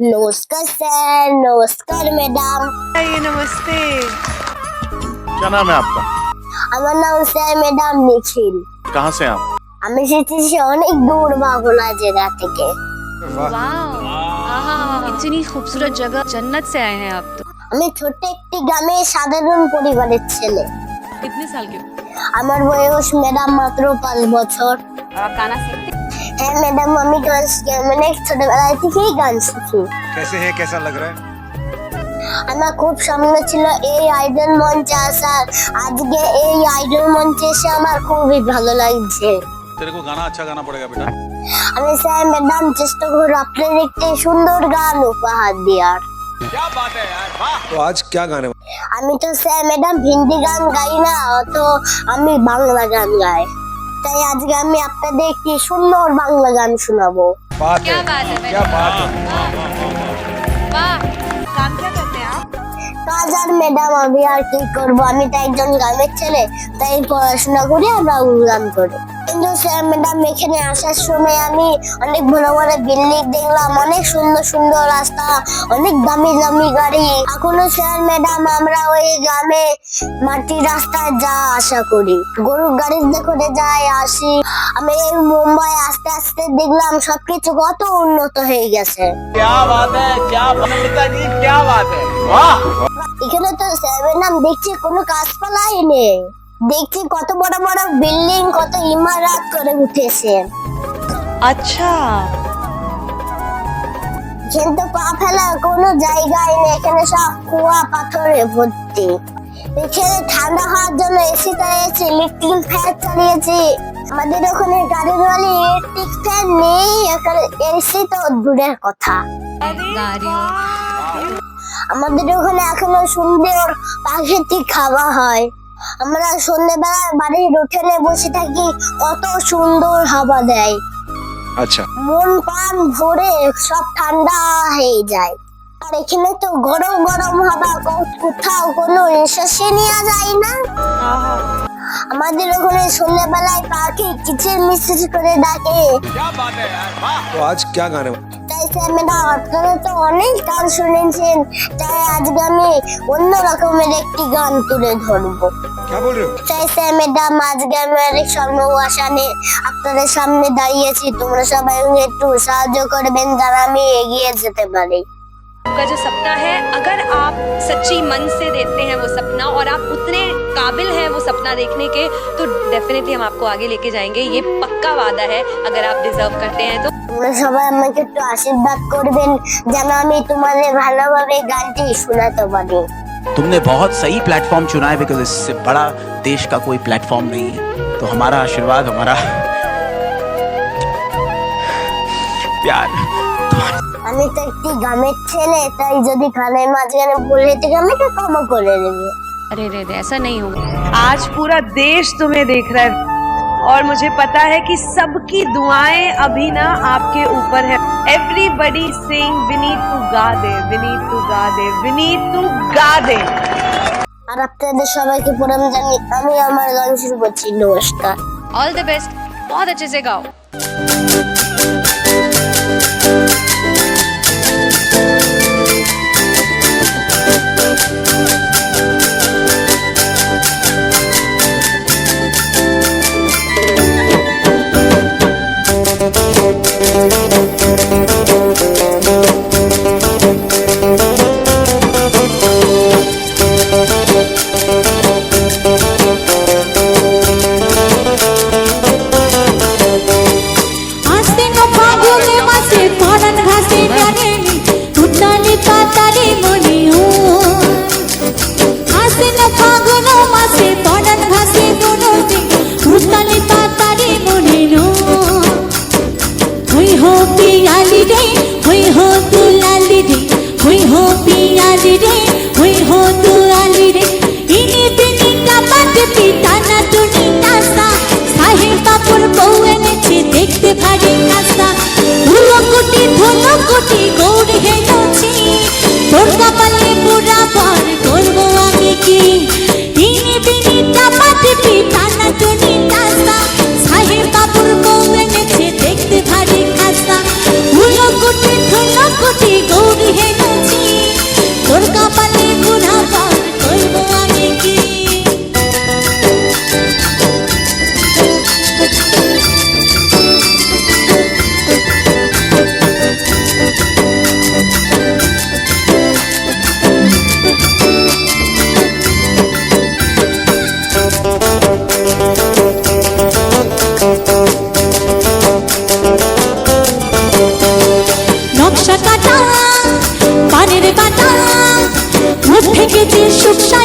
नमस्कार सर, नमस्कार मैडम। ये नमस्ते। क्या नाम है आपका? আমার নাম স্যার ম্যাডাম নিখিল। कहाँ से हैं आप? আমি এসেছি অনেক দূর বাগুলা জেলা থেকে। वाह, आहा, इतनी खूबसूरत जगह, जन्नत से आए हैं आप तो। আমি ছোট্ট একটি গ্রামের সাধারণ পরিবারের ছেলে। कितने साल के हो? আমার বয়স ম্যাডাম মাত্র 5 বছর। आप गाना सीखते? হ্যাঁ ম্যাডাম, আমি গান মানে ছোটবেলা থেকেই গান শিখি। कैसे है, कैसा लग रहा है? আমার খুব স্বপ্ন ছিল এই আইডল মঞ্চে আসার। আজকে এই আইডল মঞ্চে এসে আমার খুবই ভালো লাগছে। तेरे को गाना अच्छा गाना पड़ेगा बेटा। আমি স্যার ম্যাডাম চেষ্টা করব আপনাদের একটি সুন্দর গান উপহার দেওয়ার। क्या बात है यार, वाह। तो आज क्या गाने? আমি তো স্যার ম্যাডাম হিন্দি গান গাই না, তো আমি বাংলা গান গাই। তাই আজকে আমি আপনাদের একটি সুন্দর বাংলা গান শোনাবো। बात क्या है, बात है, क्या बात है। वाह। काम क्या करते हैं आप? কাজ আর ম্যাডাম আমি আর কি করবো, আমি তো একজন গ্রামের ছেলে, তাই পড়াশোনা করে আমরা গান করি। কিন্তু স্যার ম্যাডাম এখানে আসার সময় আমি অনেক বড় বড় বিল্ডিং দেখলাম, অনেক সুন্দর সুন্দর রাস্তা, অনেক দামি দামি গাড়ি। এখনো স্যার ম্যাডাম আমরা ওই গ্রামে মাটির রাস্তায় যা আশা করি, গরুর গাড়িতে করে যাই আসি। আমি এই মুম্বাই আস্তে আস্তে দেখলাম সবকিছু কত উন্নত হয়ে গেছে। क्या बात है, क्या बात जी, क्या बात है, वाह। এখানে তো স্যার ম্যাডাম দেখছি কোনো গাছপালাই নেই, দেখছি কত বড় বড় বিল্ডিং, কত ইমারত করে উঠেছে। अच्छा। কিন্তু পা ফেলার কোনো জায়গায় নেই, এখানে সব কুয়া পাথরে ভর্তি। এখানে ঠান্ডা হওয়ার জন্য এসি চালিয়েছি, ইলেকট্রিক ফ্যান চালিয়েছি। আমাদের ওখানে গাড়ির বাড়ি ইলেকট্রিক ফ্যান নেই, এখানে এসি তো দূরের কথা। আমাদের ওখানে এখনো সুন্দর প্রাকৃতিক খাওয়া হয়। আমরা সন্ধ্যেবেলা বাড়ির উঠোনে বসে থাকি, কত সুন্দর হাওয়া দেয়। अच्छा, মন প্রাণ ভরে সব ঠান্ডা হয়ে যায়। আর এখানে তো গরম গরম হাওয়া, কোথাও কোনো নিঃশ্বাসই নেওয়া যায় না। আমাদের ওখানে সন্ধ্যেবেলায় পাখি কিচির মিচির করে ডাকে। क्या बात है यार, वाह। तो आज क्या गाने? তাই স্যার ম্যাডাম আপনারা তো অনেক গান শুনেছেন, তাই আজকে আমি অন্য রকমের একটি গান তুলে ধরবো। क्या बोल रहे हो? তাই স্যার ম্যাডাম আজকে আমি অনেক স্বপ্ন আশা নিয়ে আপনাদের সামনে দাঁড়িয়েছি। তোমরা সবাই একটু সাহায্য করবেন যেন আমি এগিয়ে যেতে পারি। आपका जो सपना है, अगर आप सच्ची मन से देखते हैं वो सपना और आप उतने काबिल हैं वो सपना देखने के, तो डेफिनेटली हम आपको आगे लेके जाएंगे। ये पक्का वादा है, अगर आप डिजर्व करते हैं तो। তোমরা সবাই আমাকে একটু আশীর্বাদ করবেন যেন আমি তোমাদের ভালোভাবে গানটি শোনাতে পারি। तुमने बहुत सही प्लेटफॉर्म चुना है, बिकॉज इससे बड़ा देश का कोई प्लेटफॉर्म नहीं है। तो हमारा आशीर्वाद, हमारा प्यार। আমি তো একটি গ্রামের ছেলে, তাই যদি গানের মাঝখানে বলে থেকে আমাকে ক্ষমা করে দেবে। अरे रे रे, ऐसा नहीं होगा। आज पूरा देश तुम्हें देख रहा है और मुझे पता है कि सबकी दुआएं अभी ना आपके ऊपर है। एवरीबडी सिंग विनीत टू गा दे, विनीत टू गा दे, विनीत टू गा दे। আর আপনাদের সবাইকে প্রণাম জানি আমি আমার গান শুরু করছি। নমস্কার। ऑल द बेस्ट, बहुत अच्छे से गाओ। आस्ते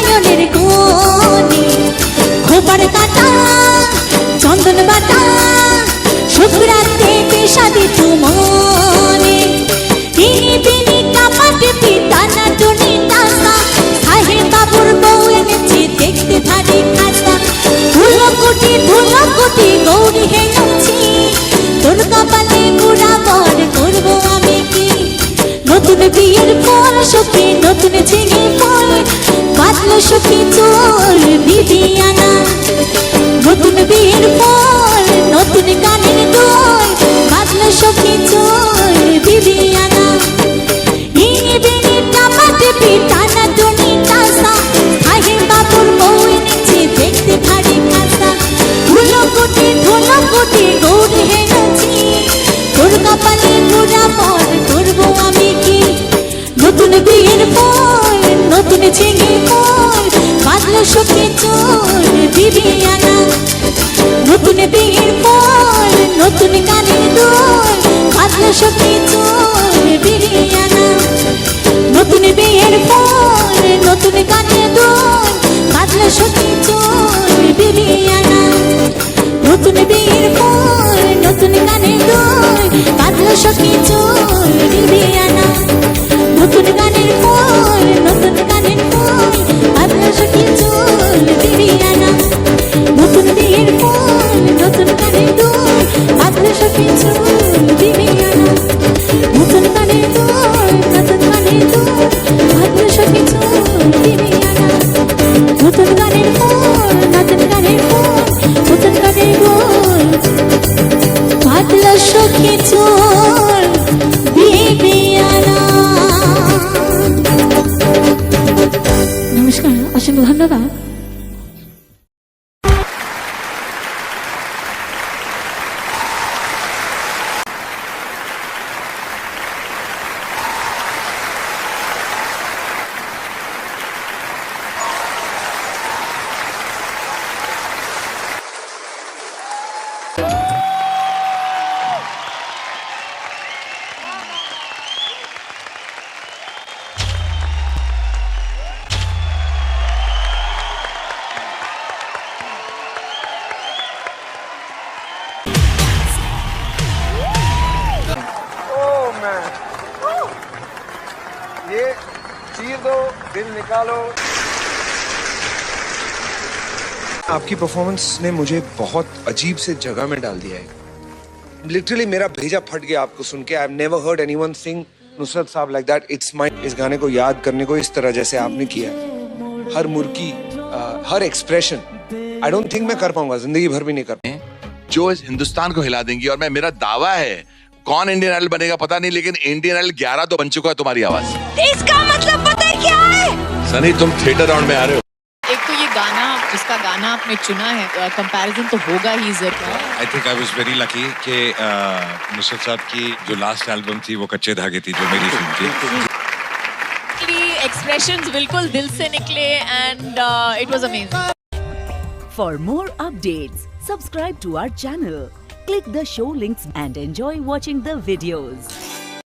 নয়নের কোণে খোপার কাটা চন্দন বাটা শুক্রান্তে পেশাদি তুমনে তিনি তিনি কাপাট পিতা না টুনি টাসা সাহেব বাবুর বউ এনেছে দেখতে ভারী খাসা ধুলো কোটি গৌরী হেনছি তোর কপালে গুড়া বর করবো আমি কি নতুন বিয়ের পর সখী নতুন ছেলে ফল বাঁধলো সখী চোর বিবিয়ানা নতুন বিয়ের পর নতুন গানের দোল বাঁধলো সখী চোর বিবিয়ানা ইনি বিনি টাপাট পিতা না টুনি টাসা সাহেব বাবুর বউ এনেছে দেখতে ভারী খাসা ধুলো কোটি গৌরী হেনছি তোর কপালে গুড়া বর করবো আমি কি নতুন বিয়ের পর নতুন ছেলে পর বাঁধলো সখী চোর বিবিয়ানা নতুন বিয়ের পর নতুন গানের দোল বাঁধলো সখী চোর বিবিয়ানা নতুন বিয়ের পর নতুন গানের দোল বাঁধলো সখী চোর বিবিয়ানা নতুন বিয়ের পর নতুন গানের দোল বাঁধলো সখী চোর বিবিয়ানা নতুন গানের পর নতুন গানের দোল বাঁধলো সখী চোর বিবিয়ানা নতুন বিয়ের পর নতুন গানের দোল বাঁধলো সখী চোর বিবিয়ানা নতুন গানের দোল নতুন গানের দোল বাঁধলো সখী চোর বিবিয়ানা নতুন গানের পর নতুন গানের দোল নতুন গানের দোল বাঁধলো সখী চোর বিবিয়ানা। নমস্কার, অসংখ্য ধন্যবাদ। ये चीर दो, दिल निकालो। आपकी परफॉर्मेंस ने मुझे बहुत अजीब से जगह में डाल दिया है। लिटरली मेरा भेजा फट गया आपको सुन के। I have never heard anyone sing Nusrat Sahab like that. It's my इस गाने को याद करने को इस तरह जैसे आपने किया, हर मुर्की, हर एक्सप्रेशन, आई डोंट थिंक मैं कर पाऊंगा, जिंदगी भर भी नहीं कर पाऊंगा। जो इस हिंदुस्तान को हिला देंगी। और मैं, मेरा दावा है, कौन इंडियन आइडल बनेगा पता नहीं, लेकिन इंडियन आइडल 11 तो बन चुका है तुम्हारी आवाज। इसका मतलब पता है क्या है? सनी तुम थिएटर राउंड में आ रहे हो। एक तो ये गाना, जिसका गाना आपने चुना है, कंपैरिजन तो होगा ही जरूर। I think I was very lucky कि नुसरत साहब की जो लास्ट एल्बम थी वो कच्चे धागे थी, जो मेरी फिल्म थी। एक्सप्रेशंस बिल्कुल दिल से निकले and it was amazing. For more updates, subscribe to our channel, click the show links and enjoy watching the videos.